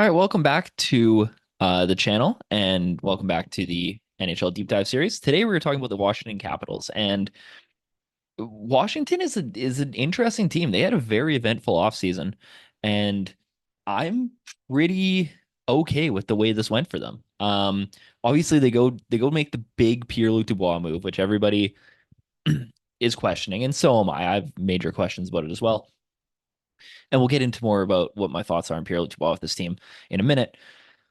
All right, welcome back to the channel and welcome back to the NHL Deep Dive series. Today we're talking about the Washington Capitals, and Washington is an interesting team. They had a very eventful offseason, and I'm pretty okay with the way this went for them. Obviously they go make the big Pierre-Luc Dubois move, which everybody is questioning, and so am I. I have major questions about it as well. And we'll get into more about what my thoughts are on Pierre-Luc Dubois with this team in a minute.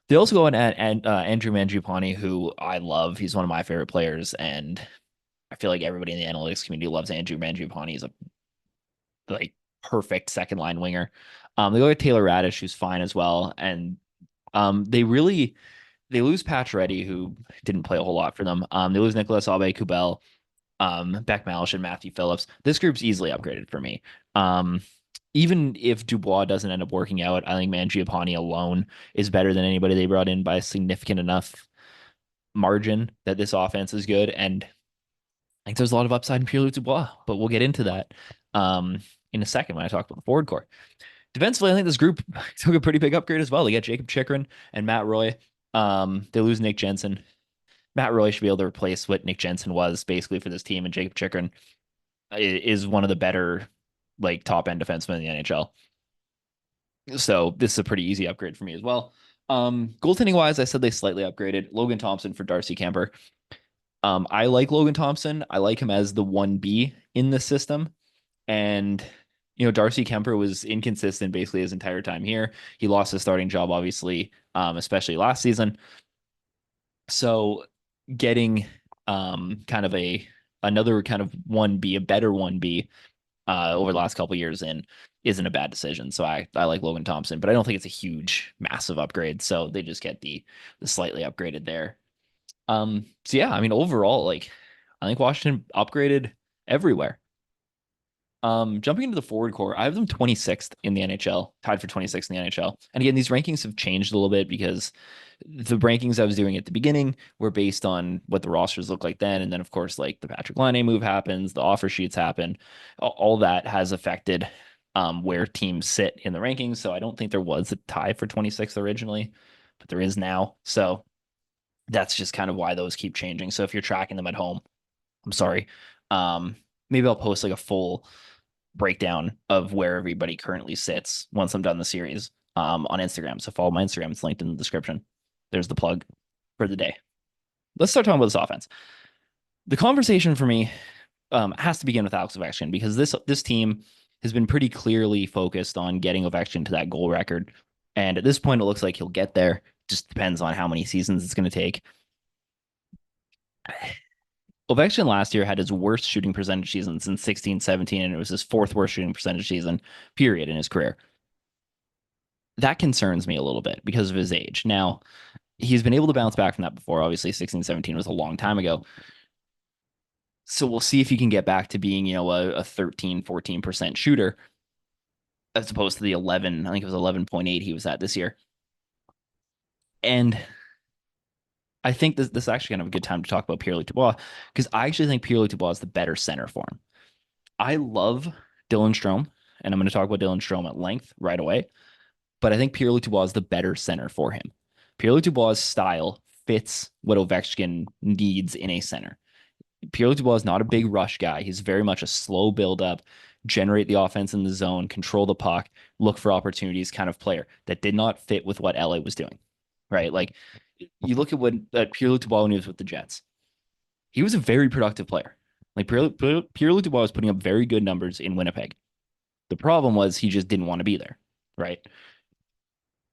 They also go on and Andrew Mangiapane, who I love. He's one of my favorite players, and I feel like everybody in the analytics community loves Andrew Mangiapane. He's a like perfect second line winger. They go with Taylor Radish, who's fine as well, and they lose Pacioretty, who didn't play a whole lot for them. They lose Nicolas Aube-Kubel, Beck Malish, and Matthew Phillips. This group's easily upgraded for me. Um, Even if Dubois doesn't end up working out, I think Mangiapane alone is better than anybody they brought in by a significant enough margin that this offense is good. And I think there's a lot of upside in Pierre-Luc Dubois, but we'll get into that in a second when I talk about the forward core. Defensively, I think this group took a pretty big upgrade as well. They got Jacob Chychrun and Matt Roy. They lose Nick Jensen. Matt Roy should be able to replace what Nick Jensen was basically for this team, and Jacob Chychrun is one of the better like top end defensemen in the NHL. So this is a pretty easy upgrade for me as well. Goaltending wise, I said they slightly upgraded Logan Thompson for Darcy Kuemper. I like Logan Thompson. I like him as the 1B in the system. And, Darcy Kuemper was inconsistent basically his entire time here. He lost his starting job, obviously, especially last season. So getting kind of another kind of 1B, a better 1B over the last couple years in isn't a bad decision. So I like Logan Thompson, but I don't think it's a huge, massive upgrade. So they just get the slightly upgraded there. So yeah, I mean overall, like I think Washington upgraded everywhere. Jumping into the forward core, I have them 26th in the NHL, tied for 26th in the NHL. And again, these rankings have changed a little bit because the rankings I was doing at the beginning were based on what the rosters look like then. And then, of course, like the Patrick Laine move happens, the offer sheets happen. All that has affected where teams sit in the rankings. So I don't think there was a tie for 26th originally, but there is now. So that's just kind of why those keep changing. So if you're tracking them at home, I'm sorry. Maybe I'll post like a full breakdown of where everybody currently sits once I'm done the series on Instagram. So follow my Instagram. It's linked in the description. There's the plug for the day. Let's start talking about this offense. The conversation for me has to begin with Alex Ovechkin because this team has been pretty clearly focused on getting Ovechkin to that goal record. And at this point, it looks like he'll get there. Just depends on how many seasons it's going to take. Ovechkin last year had his worst shooting percentage season since 16-17, and it was his fourth worst shooting percentage season, period, in his career. That concerns me a little bit because of his age. Now, he's been able to bounce back from that before. Obviously, 16-17 was a long time ago. So we'll see if he can get back to being, a 13, 14% shooter as opposed to the 11, I think it was 11.8 he was at this year. And I think this is actually kind of a good time to talk about Pierre-Luc Dubois because I actually think Pierre-Luc Dubois is the better center for him. I love Dylan Strome, and I'm going to talk about Dylan Strome at length right away. But I think Pierre-Luc Dubois is the better center for him. Pierre-Luc Dubois' style fits what Ovechkin needs in a center. Pierre-Luc Dubois is not a big rush guy. He's very much a slow build-up, generate the offense in the zone, control the puck, look for opportunities kind of player that did not fit with what LA was doing, right? Like you look at what Pierre-Luc Dubois when he was with the Jets. He was a very productive player. Like Pierre-Luc Dubois was putting up very good numbers in Winnipeg. The problem was he just didn't want to be there, right?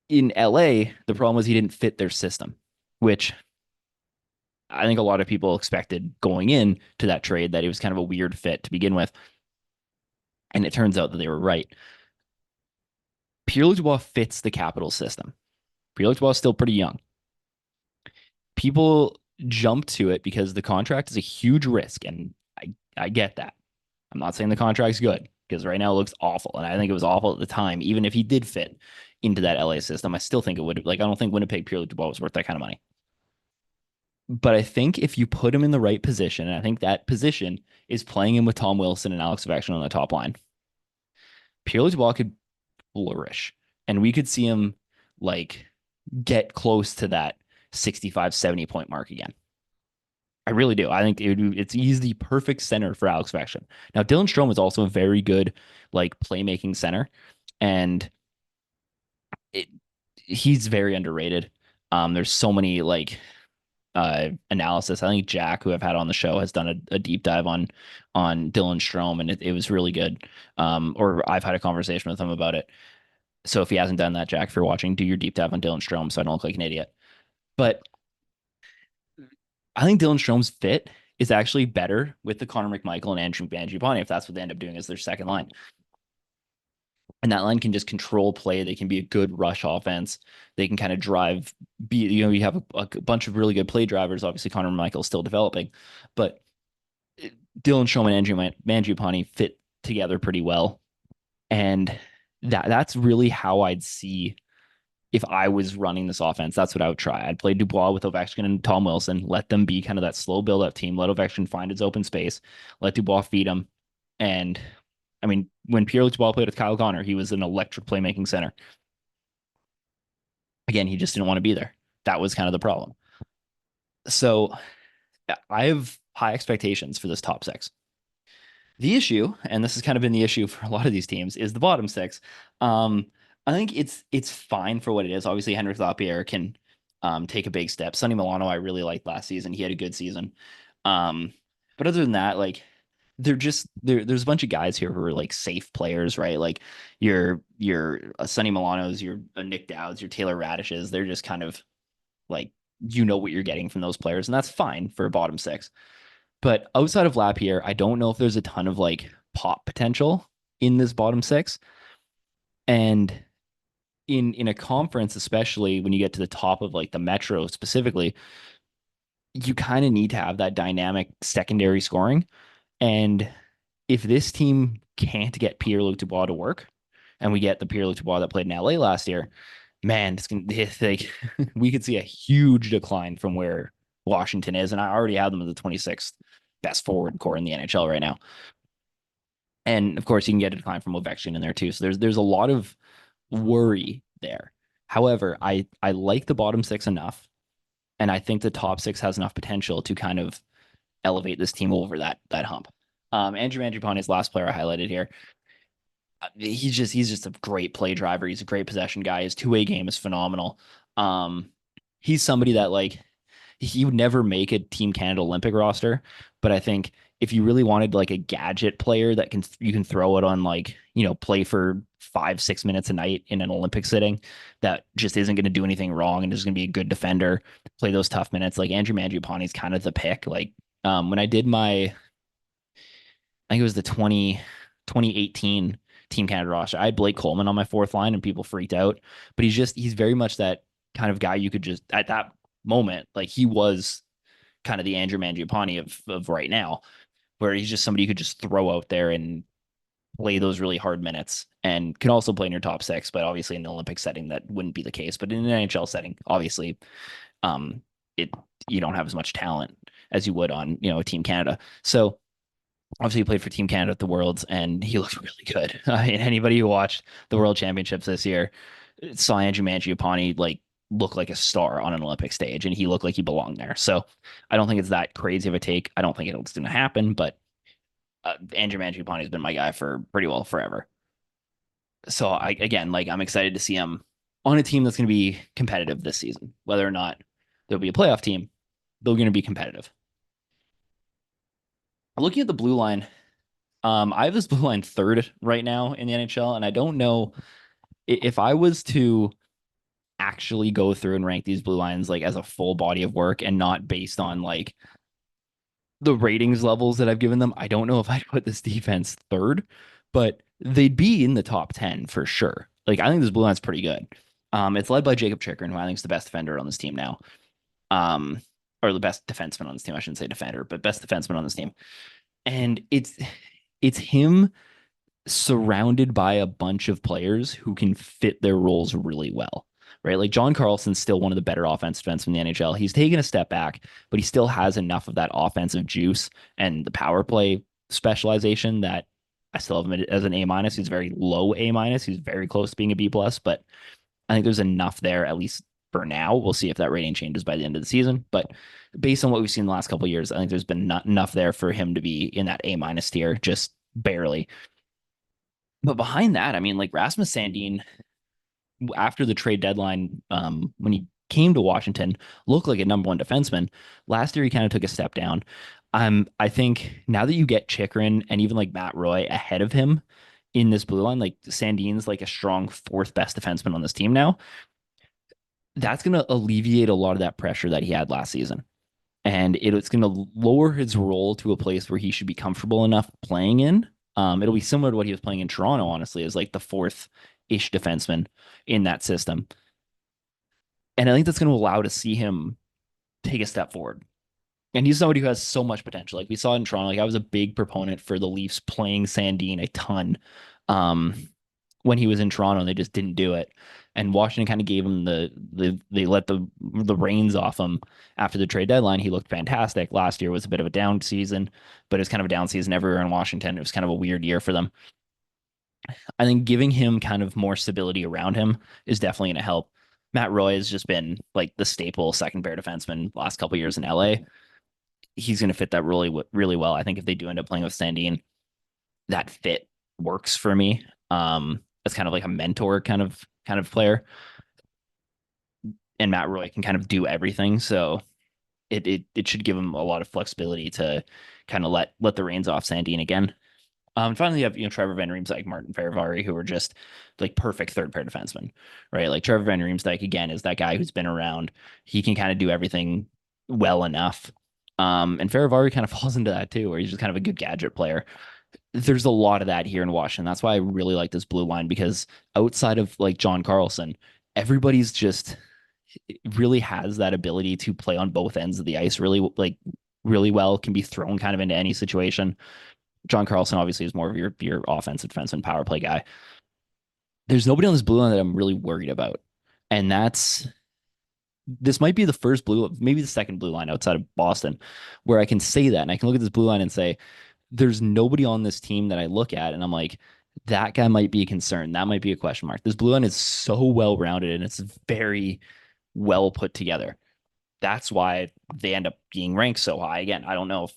In LA, the problem was he didn't fit their system, which I think a lot of people expected going in to that trade that he was kind of a weird fit to begin with. And it turns out that they were right. Pierre-Luc Dubois fits the Capital system. Pierre-Luc Dubois is still pretty young. People jump to it because the contract is a huge risk, and I get that. I'm not saying the contract's good because right now it looks awful, and I think it was awful at the time. Even if he did fit into that LA system, I still think it would. Like I don't think Winnipeg Pierre-Luc Dubois was worth that kind of money. But I think if you put him in the right position, and I think that position is playing him with Tom Wilson and Alex Ovechkin on the top line, Pierre-Luc Dubois could flourish, and we could see him like get close to that 65, 70 point mark again. I really do. I think he's the perfect center for Alex Ovechkin. Now, Dylan Strome is also a very good like playmaking center, and it, he's very underrated. There's so many like analysis. I think Jack, who I've had on the show, has done a deep dive on Dylan Strome, and it was really good. Or I've had a conversation with him about it. So if he hasn't done that, Jack, if you're watching, do your deep dive on Dylan Strome so I don't look like an idiot. But I think Dylan Strome's fit is actually better with the Connor McMichael and Andrew Mangiapane if that's what they end up doing as their second line. And that line can just control play. They can be a good rush offense. They can kind of drive. You have a bunch of really good play drivers. Obviously, Connor McMichael is still developing, but Dylan Strome and Andrew Mangiapane fit together pretty well. And that's really how I'd see if I was running this offense. That's what I would try. I'd play Dubois with Ovechkin and Tom Wilson, let them be kind of that slow build up team, let Ovechkin find his open space, let Dubois feed him. And I mean, when Pierre-Luc Dubois played with Kyle Connor, he was an electric playmaking center. Again, he just didn't want to be there. That was kind of the problem. So I have high expectations for this top six. The issue, and this has kind of been the issue for a lot of these teams, is the bottom six. I think it's fine for what it is. Obviously, Henrik Lapierre can take a big step. Sonny Milano, I really liked last season. He had a good season. But other than that, like there's a bunch of guys here who are like safe players, right? Like your Sonny Milanos, your Nick Dowds, your Taylor Radishes. They're just kind of like you know what you're getting from those players, and that's fine for a bottom six. But outside of Lapierre, I don't know if there's a ton of like pop potential in this bottom six. And in a conference, especially when you get to the top of like the Metro specifically, you kind of need to have that dynamic secondary scoring. And if this team can't get Pierre-Luc Dubois to work, and we get the Pierre-Luc Dubois that played in LA last year, man, it's like we could see a huge decline from where Washington is. And I already have them as the 26th best forward core in the NHL right now. And of course, you can get a decline from Ovechkin in there too. So there's a lot of worry there. However, I like the bottom six enough, and I think the top six has enough potential to kind of elevate this team over that hump. Andrew Mangiapane is last player I highlighted here. He's just a great play driver. He's a great possession guy. His two-way game is phenomenal. He's somebody that like he would never make a Team Canada Olympic roster, but I think if you really wanted like a gadget player that you can throw it on like play for 5-6 minutes a night in an Olympic sitting that just isn't going to do anything wrong and is going to be a good defender, play those tough minutes, like Andrew Mangiapane is kind of the pick. Like when I did I think it was the 2018 Team Canada roster, I had Blake Coleman on my fourth line and people freaked out, but he's very much that kind of guy you could just at that moment, like he was kind of the Andrew Mangiapane of right now, where he's just somebody you could just throw out there and play those really hard minutes and can also play in your top six, but obviously in the Olympic setting that wouldn't be the case. But in an NHL setting, obviously, it you don't have as much talent as you would on Team Canada. So obviously he played for Team Canada at the Worlds and he looked really good. And anybody who watched the World Championships this year saw Andrew Mangiapane like look like a star on an Olympic stage, and he looked like he belonged there. So I don't think it's that crazy of a take. I don't think it's going to happen, but Andrew Mangiapane has been my guy for pretty well forever. So I'm excited to see him on a team that's going to be competitive this season. Whether or not there'll be a playoff team, they're going to be competitive. Looking at the blue line, I have this blue line third right now in the NHL, and I don't know if I was to actually go through and rank these blue lines like as a full body of work and not based on like the ratings levels that I've given them. I don't know if I'd put this defense third, but they'd be in the top 10 for sure. Like I think this blue line's pretty good. It's led by Jacob Chychrun, who I think is the best defender on this team now. Or the best defenseman on this team. I shouldn't say defender, but best defenseman on this team. And it's him surrounded by a bunch of players who can fit their roles really well, right? Like John Carlson's still one of the better offensive defensemen in the NHL. He's taken a step back, but he still has enough of that offensive juice and the power play specialization that I still have him as an A-. He's very low A-. He's very close to being a B+, but I think there's enough there, at least for now. We'll see if that rating changes by the end of the season. But based on what we've seen the last couple of years, I think there's been not enough there for him to be in that A minus tier, just barely. But behind that, I mean, like Rasmus Sandin, after the trade deadline, when he came to Washington, looked like a number one defenseman. Last year, he kind of took a step down. I think now that you get Chychrun and even like Matt Roy ahead of him in this blue line, like Sandin's like a strong fourth best defenseman on this team now. That's going to alleviate a lot of that pressure that he had last season. And it's going to lower his role to a place where he should be comfortable enough playing in. It'll be similar to what he was playing in Toronto, honestly, as like the fourth ish defenseman in that system. And I think that's going to allow to see him take a step forward. And he's somebody who has so much potential. Like we saw in Toronto, like I was a big proponent for the Leafs playing Sandin a ton um, when he was in Toronto, and they just didn't do it. And Washington kind of gave him they let the reins off him after the trade deadline. He looked fantastic. Last year was a bit of a down season, but it was kind of a down season everywhere in Washington. It was kind of a weird year for them. I think giving him kind of more stability around him is definitely going to help. Matt Roy has just been like the staple second pair defenseman last couple years in LA. He's going to fit that really well. I think if they do end up playing with Sandin, that fit works for me. As kind of like a mentor kind of player, and Matt Roy can kind of do everything. So it should give him a lot of flexibility to kind of let the reins off Sandin again. Finally, you have Trevor Van Riemsdyk, Martin Fehervary, who are just like perfect third pair defensemen, right? Like Trevor Van Riemsdyk again is that guy who's been around. He can kind of do everything well enough. And Fehervary kind of falls into that too, where he's just kind of a good gadget player. There's a lot of that here in Washington. That's why I really like this blue line because outside of like John Carlson, everybody's just really has that ability to play on both ends of the ice really well, can be thrown kind of into any situation. John Carlson obviously is more of your offensive defenseman power play guy. There's nobody on this blue line that I'm really worried about. And this might be the first maybe the second blue line outside of Boston, where I can say that and I can look at this blue line and say, there's nobody on this team that I look at and I'm like, that guy might be a concern. That might be a question mark. This blue line is so well rounded and it's very well put together. That's why they end up being ranked so high. Again, I don't know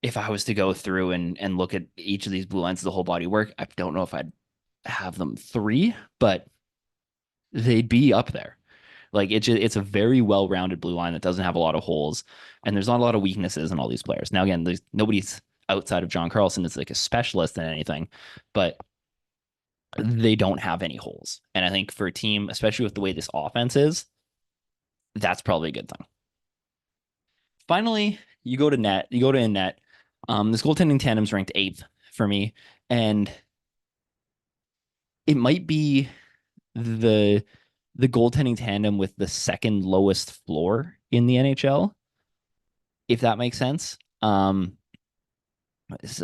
if I was to go through and look at each of these blue lines as a whole body work, I don't know if I'd have them three, but they'd be up there. Like it's a very well-rounded blue line that doesn't have a lot of holes, and there's not a lot of weaknesses in all these players. Now, again, there's nobody's outside of John Carlson is like a specialist in anything, but they don't have any holes. And I think for a team, especially with the way this offense is, that's probably a good thing. Finally, you go to in net. This goaltending tandem's ranked eighth for me, and it might be the goaltending tandem with the second lowest floor in the NHL, if that makes sense.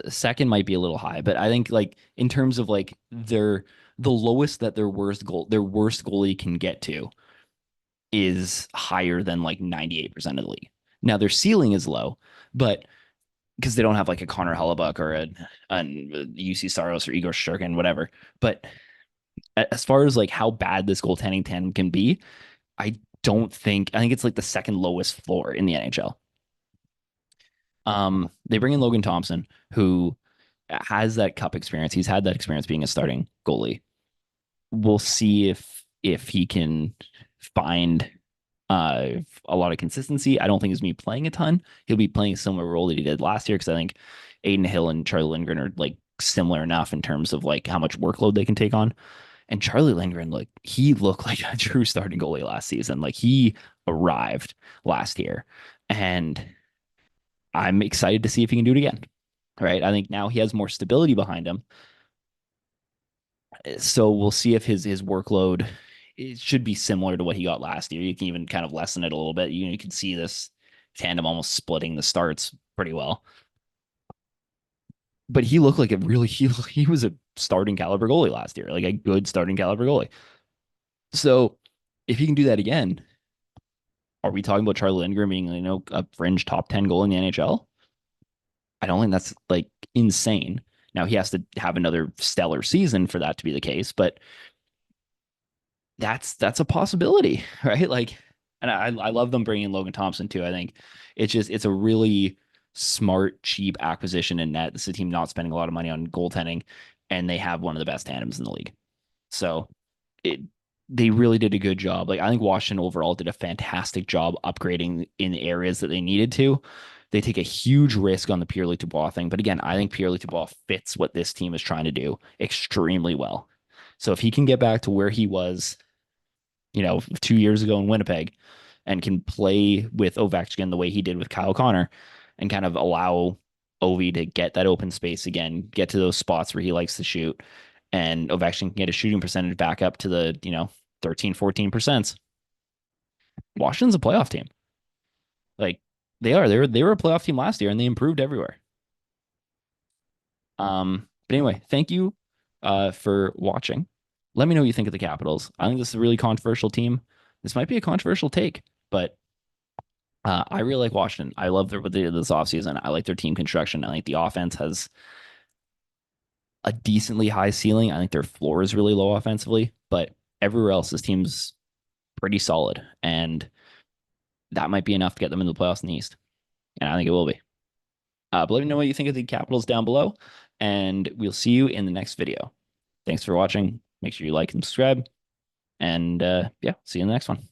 Second might be a little high, but I think like in terms of like the lowest that their worst goalie can get to is higher than like 98% of the league. Now their ceiling is low, but because they don't have like a Connor Hellebuyck or a UC Saros or Igor Shesterkin, whatever. But as far as like how bad this goaltending tandem can be, I think it's like the second lowest floor in the NHL. They bring in Logan Thompson, who has that cup experience. He's had that experience being a starting goalie. We'll see if he can find a lot of consistency. I don't think he's me playing a ton. He'll be playing a similar role that he did last year because I think Aiden Hill and Charlie Lindgren are like similar enough in terms of like how much workload they can take on. And Charlie Lindgren, like he looked like a true starting goalie last season. Like he arrived last year, and I'm excited to see if he can do it again. Right? I think now he has more stability behind him, so we'll see if his workload it should be similar to what he got last year. You can even kind of lessen it a little bit. You can see this tandem almost splitting the starts pretty well. But he looked like he was a starting caliber goalie last year, like a good starting caliber goalie. So if he can do that again, are we talking about Charlie Lindgren being a fringe top 10 goal in the NHL? I don't think that's like insane. Now he has to have another stellar season for that to be the case, but that's a possibility, right? Like, and I love them bringing Logan Thompson too. I think it's a really smart, cheap acquisition in net. This is a team not spending a lot of money on goaltending, and they have one of the best tandems in the league. So it they really did a good job. Like I think Washington overall did a fantastic job upgrading in the areas that they needed to. They take a huge risk on the Pierre-Luc Dubois thing, but again, I think Pierre-Luc Dubois fits what this team is trying to do extremely well. So if he can get back to where he was, 2 years ago in Winnipeg, and can play with Ovechkin the way he did with Kyle Connor, and kind of allow Ovi to get that open space again, get to those spots where he likes to shoot, and Ovechkin can get a shooting percentage back up to the 13, 14%. Washington's a playoff team. Like they were a playoff team last year, and they improved everywhere. But anyway, thank you for watching. Let me know what you think of the Capitals. I think this is a really controversial team. This might be a controversial take, but I really like Washington. I love what they did this offseason. I like their team construction. I think the offense has a decently high ceiling. I think their floor is really low offensively, but everywhere else, this team's pretty solid. And that might be enough to get them into the playoffs in the East. And I think it will be. But let me know what you think of the Capitals down below, and we'll see you in the next video. Thanks for watching. Make sure you like and subscribe. And yeah, see you in the next one.